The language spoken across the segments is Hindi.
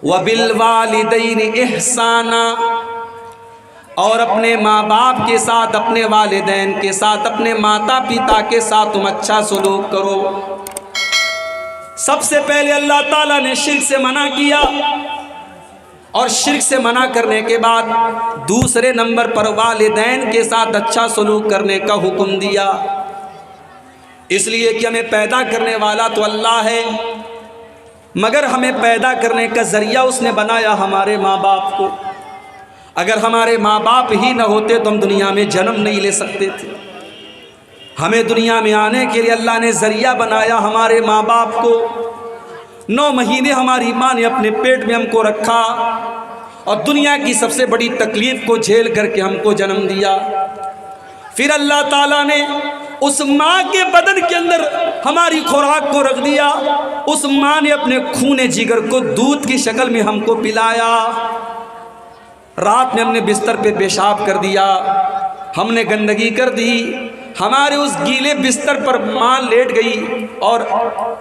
व बिल वालिदैनि इहसाना, और अपने माँ बाप के साथ, अपने वालिदैन के साथ, अपने माता पिता के साथ तुम अच्छा सलूक करो। सबसे पहले अल्लाह ताला ने शिर्क से मना किया, और शिर्क से मना करने के बाद दूसरे नंबर पर वालिदैन के साथ अच्छा सलूक करने का हुक्म दिया। इसलिए कि हमें पैदा करने वाला तो अल्लाह है, मगर हमें पैदा करने का ज़रिया उसने बनाया हमारे माँ बाप को। अगर हमारे माँ बाप ही न होते तो हम दुनिया में जन्म नहीं ले सकते थे। हमें दुनिया में आने के लिए अल्लाह ने ज़रिया बनाया हमारे माँ बाप को। 9 महीने हमारी माँ ने अपने पेट में हमको रखा और दुनिया की सबसे बड़ी तकलीफ़ को झेल करके हमको जन्म दिया। फिर अल्लाह ताला ने उस माँ के बदन के अंदर हमारी खुराक को रख दिया। उस माँ ने अपने खूने जिगर को दूध की शक्ल में हमको पिलाया। रात में हमने बिस्तर पे पेशाब कर दिया, हमने गंदगी कर दी, हमारे उस गीले बिस्तर पर माँ लेट गई और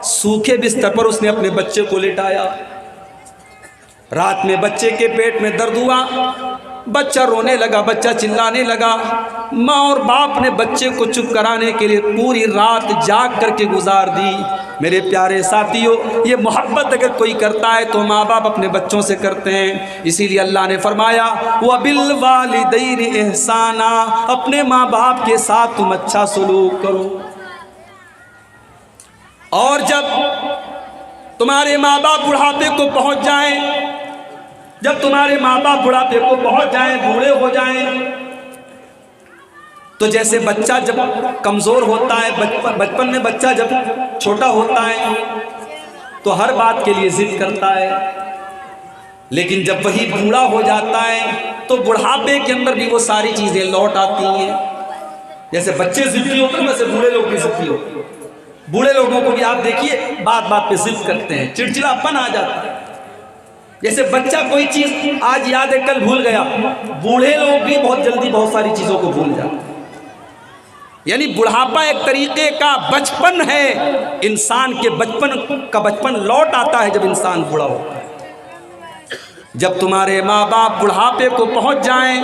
सूखे बिस्तर पर उसने अपने बच्चे को लेटाया। रात में बच्चे के पेट में दर्द हुआ, बच्चा रोने लगा, बच्चा चिल्लाने लगा। माँ और बाप ने बच्चे को चुप कराने के लिए पूरी रात जाग करके गुजार दी। मेरे प्यारे साथियों, ये मोहब्बत अगर कोई करता है तो माँ बाप अपने बच्चों से करते हैं। इसीलिए अल्लाह ने फरमाया व बिल वालिदैनि इहसाना, अपने माँ बाप के साथ तुम अच्छा सलूक करो। और जब तुम्हारे माँ बाप बुढ़ापे को पहुँच जाएं, जब तुम्हारे माँ बाप बुढ़ापे को पहुँच जाएं, बूढ़े हो जाएं, तो जैसे बच्चा जब कमज़ोर होता है, बचपन में बच्चा जब छोटा होता है तो हर बात के लिए ज़िद करता है, लेकिन जब वही बूढ़ा हो जाता है तो बुढ़ापे के अंदर भी वो सारी चीज़ें लौट आती हैं। जैसे बच्चे ज़िद्दी होते हैं वैसे बूढ़े लोग भी ज़िद्दी होते हैं। बूढ़े लोगों को भी आप देखिए बात बात पे ज़िद करते हैं, चिड़चिड़ापन आ जाता है। जैसे बच्चा कोई चीज़ आज याद है कल भूल गया, बूढ़े लोग भी बहुत जल्दी बहुत सारी चीज़ों को भूल जाते हैं। यानी बुढ़ापा एक तरीके का बचपन है। इंसान के बचपन लौट आता है जब इंसान बूढ़ा होता है। जब तुम्हारे माँ बाप बुढ़ापे को पहुँच जाएं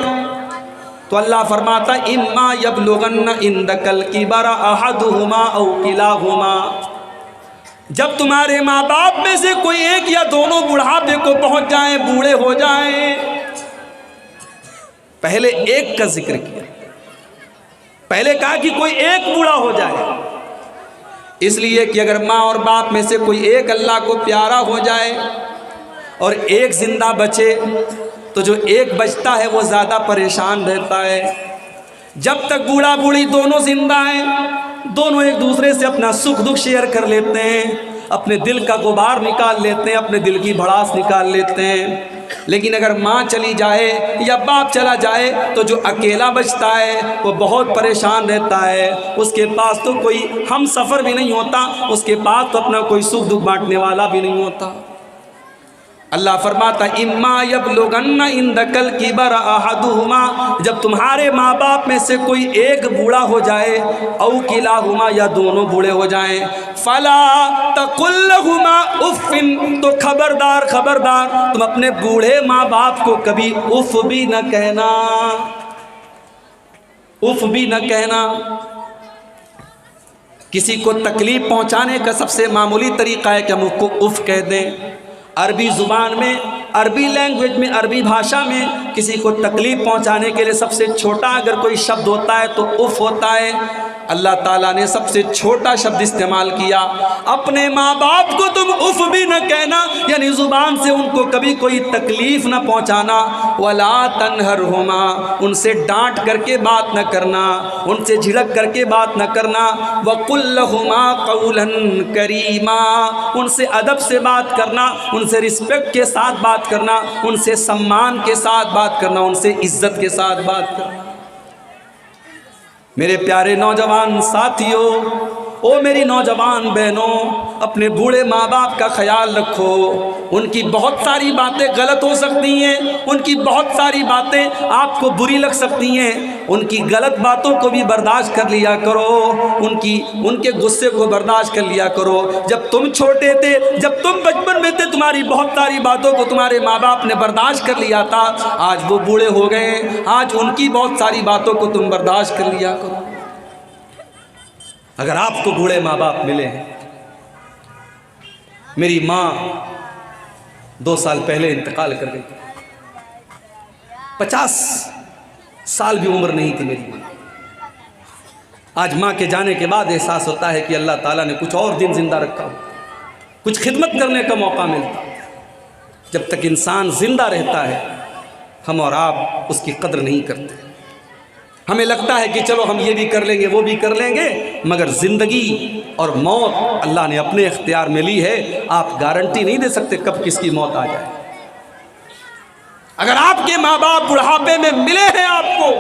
तो अल्लाह फरमाता इम्मा यबलुगन्ना इंदकल किबरा अहदुहुमा औ किलाहुमा, जब तुम्हारे माँ बाप में से कोई एक या दोनों बुढ़ापे को पहुँच जाएं, बूढ़े हो जाएं। पहले एक का जिक्र किया, पहले कहा कि कोई एक बूढ़ा हो जाए, इसलिए कि अगर माँ और बाप में से कोई एक अल्लाह को प्यारा हो जाए और एक जिंदा बचे तो जो एक बचता है वो ज़्यादा परेशान रहता है। जब तक बूढ़ा बूढ़ी दोनों जिंदा हैं, दोनों एक दूसरे से अपना सुख दुख शेयर कर लेते हैं, अपने दिल का गुबार निकाल लेते हैं, अपने दिल की भड़ास निकाल लेते हैं। लेकिन अगर माँ चली जाए या बाप चला जाए तो जो अकेला बचता है वो बहुत परेशान रहता है। उसके पास तो कोई हम सफ़र भी नहीं होता, उसके पास तो अपना कोई सुख दुख बांटने वाला भी नहीं होता। अल्लाह फरमाता इम्मा यबलुगन्ना इंदकल किबरा अहदुहुमा, जब तुम्हारे माँ बाप में से कोई एक बूढ़ा हो जाए, औ किलाहुमा या दोनों बूढ़े हो जाएं, फला तकुल्लहुमा उफ़िन, तो खबरदार खबरदार तुम अपने बूढ़े माँ बाप को कभी उफ़ भी न कहना, उफ़ भी न कहना। किसी को तकलीफ़ पहुँचाने का सबसे मामूली तरीक़ा है कि हम उसको उफ़ कह दें। अरबी ज़ुबान में, अरबी लैंग्वेज में, अरबी भाषा में किसी को तकलीफ़ पहुंचाने के लिए सबसे छोटा अगर कोई शब्द होता है तो उफ़ होता है। अल्लाह ताला ने सबसे छोटा शब्द इस्तेमाल किया। अपने माँ बाप को तुम उफ़ भी न कहना, यानी ज़ुबान से उनको कभी कोई तकलीफ़ न पहुंचाना। वला तनहरहुमा, उनसे डांट करके बात न करना, उनसे झिड़क करके बात न करना। वक़ुल लहुमा क़ौलन करीमा, उनसे अदब से बात करना, उनसे रिस्पेक्ट के साथ बात करना, उनसे सम्मान के साथ बात करना, उनसे इज्जत के साथ बात करना। मेरे प्यारे नौजवान साथियों, ओ मेरी नौजवान बहनों, अपने बूढ़े माँ बाप का ख्याल रखो। उनकी बहुत सारी बातें गलत हो सकती हैं, उनकी बहुत सारी बातें आपको बुरी लग सकती हैं, उनकी गलत बातों को भी बर्दाश्त कर लिया करो, उनके गुस्से को बर्दाश्त कर लिया करो। जब तुम छोटे थे, जब तुम बचपन में थे, तुम्हारी बहुत सारी बातों को तुम्हारे माँ बाप ने बर्दाश्त कर लिया था। आज वो बूढ़े हो गए, आज उनकी बहुत सारी बातों को तुम बर्दाश्त कर लिया करो। अगर आपको बूढ़े माँ बाप मिले हैं, मेरी माँ 2 साल पहले इंतकाल कर गई, 50 साल भी उम्र नहीं थी मेरी माँ। आज माँ के जाने के बाद एहसास होता है कि अल्लाह ताला ने कुछ और दिन जिंदा रखा हो, कुछ खिदमत करने का मौका मिलता। जब तक इंसान जिंदा रहता है, हम और आप उसकी कदर नहीं करते। हमें लगता है कि चलो हम ये भी कर लेंगे, वो भी कर लेंगे, मगर ज़िंदगी और मौत अल्लाह ने अपने इख्तियार में ली है। आप गारंटी नहीं दे सकते कब किसकी मौत आ जाए। अगर आपके माँ बाप बुढ़ापे में मिले हैं आपको,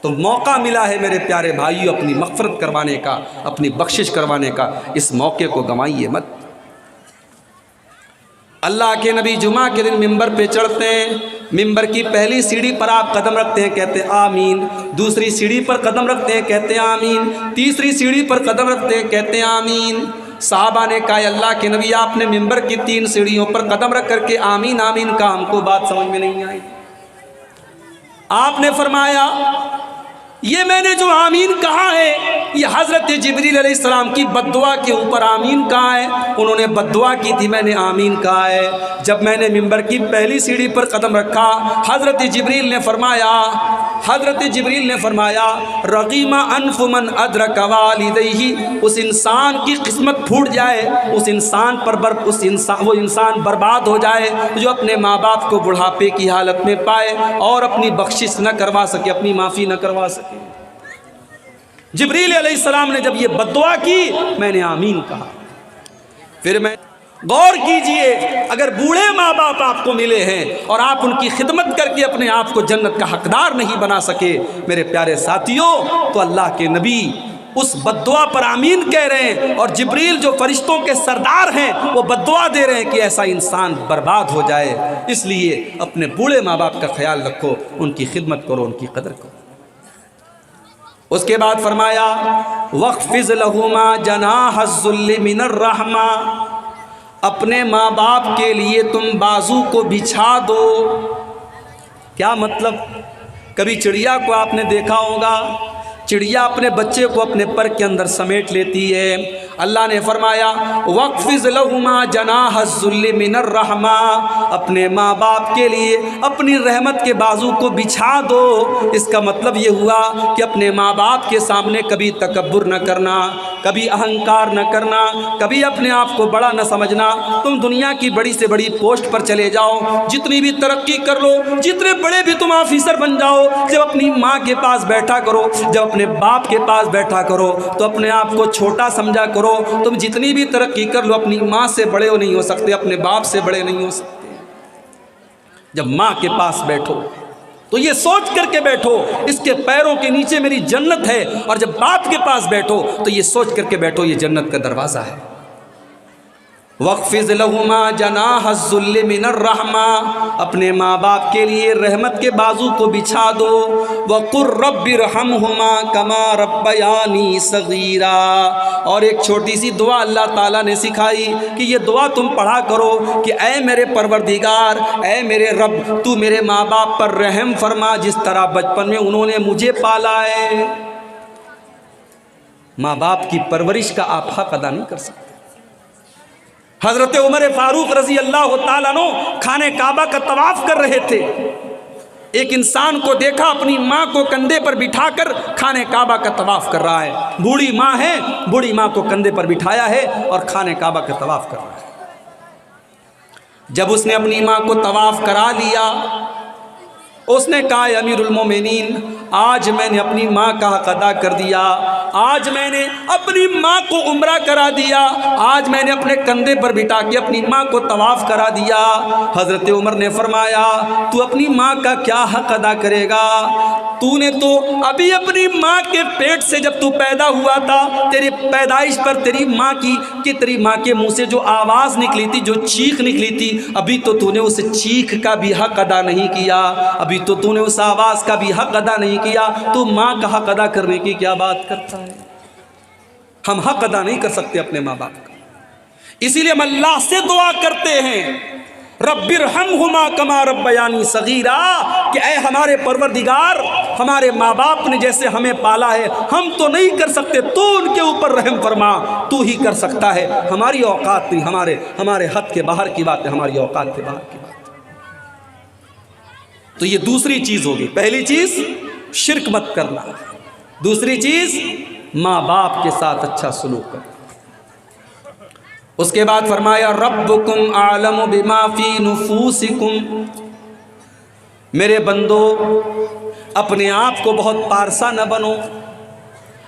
तो मौका मिला है मेरे प्यारे भाइयों अपनी मग़फ़िरत करवाने का, अपनी बख्शिश करवाने का। इस मौके को गंवाइए मत। अल्लाह के नबी जुमा के दिन मिंबर पे चढ़ते हैं, मिंबर की पहली सीढ़ी पर आप कदम रखते हैं, कहते हैं आमीन। दूसरी सीढ़ी पर कदम रखते हैं, कहते हैं आमीन। तीसरी सीढ़ी पर कदम रखते हैं, कहते हैं आमीन। साहबा ने कहा अल्लाह के नबी आपने मिंबर की 3 सीढ़ियों पर कदम रख करके आमीन आमीन का, हमको बात समझ में नहीं आई। आपने फरमाया ये मैंने जो आमीन कहा है, ये हज़रत जिब्रील अलैहिस्सलाम की बद्दुआ के ऊपर आमीन कहा है। उन्होंने बद्दुआ की थी, मैंने आमीन कहा है। जब मैंने मिंबर की पहली सीढ़ी पर कदम रखा, हज़रत जिब्रील ने फरमाया रगीमा अनफ मन अदरक वालिदैहि, उस इंसान की किस्मत फूट जाए, उस इंसान वो इंसान बर्बाद हो जाए जो अपने माँ बाप को बुढ़ापे की हालत में पाए और अपनी बख्शिश न करवा सके, अपनी माफ़ी न करवा सके। जिब्रील अलैहिस्सलाम ने जब ये बद्दुआ की, मैंने आमीन कहा। फिर मैं गौर कीजिए, अगर बूढ़े माँ बाप आपको मिले हैं और आप उनकी खिदमत करके अपने आप को जन्नत का हकदार नहीं बना सके, मेरे प्यारे साथियों, तो अल्लाह के नबी उस बद्दुआ पर आमीन कह रहे हैं और जिब्रील जो फरिश्तों के सरदार हैं वो बद्दुआ दे रहे हैं कि ऐसा इंसान बर्बाद हो जाए। इसलिए अपने बूढ़े माँ बाप का ख्याल रखो, उनकी खिदमत करो, उनकी कदर करो। उसके बाद फरमाया वक़्फ़िज़ लहुमा जनाहज़्ज़ुल्लि मिनर रहमा, अपने माँ बाप के लिए तुम बाजू को बिछा दो। क्या मतलब? कभी चिड़िया को आपने देखा होगा, चिड़िया अपने बच्चे को अपने पर के अंदर समेट लेती है। अल्लाह ने फरमाया वक़्फ़िज़ लहुमा जनाहज़्ज़ुल्लि मिनर रहमा, अपने माँ बाप के लिए अपनी रहमत के बाजू को बिछा दो। इसका मतलब ये हुआ कि अपने माँ बाप के सामने कभी तकब्बुर न करना, कभी अहंकार न करना, कभी अपने आप को बड़ा न समझना। तुम दुनिया की बड़ी से बड़ी पोस्ट पर चले जाओ, जितनी भी तरक्की कर लो, जितने बड़े भी तुम ऑफिसर बन जाओ, जब अपनी माँ के पास बैठा करो, जब अपने बाप के पास बैठा करो, तो अपने आप को छोटा समझा करो। तुम जितनी भी तरक्की कर लो, अपनी माँ से बड़े हो नहीं हो सकते, अपने बाप से बड़े नहीं हो सकते। जब माँ के पास बैठो तो ये सोच करके बैठो इसके पैरों के नीचे मेरी जन्नत है, और जब बाप के पास बैठो तो ये सोच करके बैठो ये जन्नत का दरवाज़ा है। वक़्फ़िज़ लहुमा जनाहज़्ज़ुल्लि मिनर रहमा, अपने माँ बाप के लिए रहमत के बाजू को बिछा दो। वक़ुर रब्बिरहमहुमा कमा रब्बयानी सगीरा, और एक छोटी सी दुआ अल्लाह ताला ने सिखाई कि ये दुआ तुम पढ़ा करो कि ऐ मेरे परवरदिगार, ऐ मेरे रब, तू मेरे माँ बाप पर रहम फरमा जिस तरह बचपन में उन्होंने मुझे पाला है। माँ बाप की परवरिश का आप हक अदा नहीं कर सकते। हज़रत उमर फारूक रज़ी अल्लाह ताला अन्हु खाने काबा का तवाफ़ कर रहे थे। एक इंसान को देखा अपनी माँ को कंधे पर बिठाकर खाने काबा का तवाफ़ कर रहा है। बूढ़ी माँ है, बूढ़ी माँ को कंधे पर बिठाया है और खाने काबा का तवाफ़ कर रहा है। जब उसने अपनी माँ को तवाफ़ करा लिया, उसने कहा अमीरुल मोमिनीन, आज मैंने अपनी माँ का हक़ अदा कर दिया, आज मैंने अपनी माँ को उम्रा करा दिया, आज मैंने अपने कंधे पर बिठा के अपनी माँ को तवाफ करा दिया। हज़रत उमर ने फरमाया, तू अपनी माँ का क्या हक अदा करेगा? तूने तो अभी अपनी माँ के पेट से जब तू पैदा हुआ था, तेरी पैदाइश पर तेरी माँ के मुंह से जो आवाज़ निकली थी, जो चीख निकली थी, अभी तो तूने उस चीख का भी हक अदा नहीं किया, अभी तो तूने उस आवाज़ का भी हक अदा नहीं किया। तो माँ का हक अदा करने की क्या बात करता है? हम हक अदा नहीं कर सकते अपने माँ बाप का। इसीलिए हम अल्लाह से दुआ करते हैं, रब्बिरहमहुमा कमा रब्बयानी सगीरा, कि ऐ हमारे परवरदिगार, हमारे माँ बाप ने जैसे हमें पाला है, हम तो नहीं कर सकते, तू उनके ऊपर रहम फरमा, तू ही कर सकता है। हमारी औकात नहीं, हमारे हद के बाहर की बात है, हमारी औकात के बाहर की बात। तो ये दूसरी चीज़ होगी। पहली चीज़ शिर्क मत करना, दूसरी चीज़ माँ बाप के साथ अच्छा सलूक करना। उसके बाद फरमाया, रब्बुकुम आलमु बिमा फी नुफूसिकुम, मेरे बंदो अपने आप को बहुत पारसा न बनो,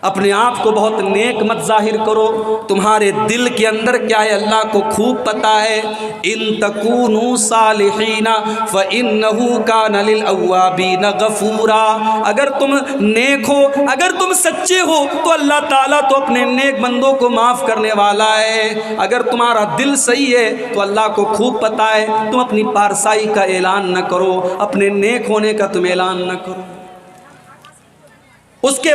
अपने आप को बहुत नेक मत जाहिर करो, तुम्हारे दिल के अंदर क्या है अल्लाह को खूब पता है। इन तकूनू सालिहीना फ़इन्नहु कान लिल अव्वाबीन गफूरा, अगर तुम नेक हो, अगर तुम सच्चे हो, तो अल्लाह ताला तो अपने नेक बंदों को माफ़ करने वाला है। अगर तुम्हारा दिल सही है तो अल्लाह को खूब पता है। तुम अपनी पारसाई का ऐलान न करो, अपने नेक होने का तुम ऐलान न करो। उसके बाद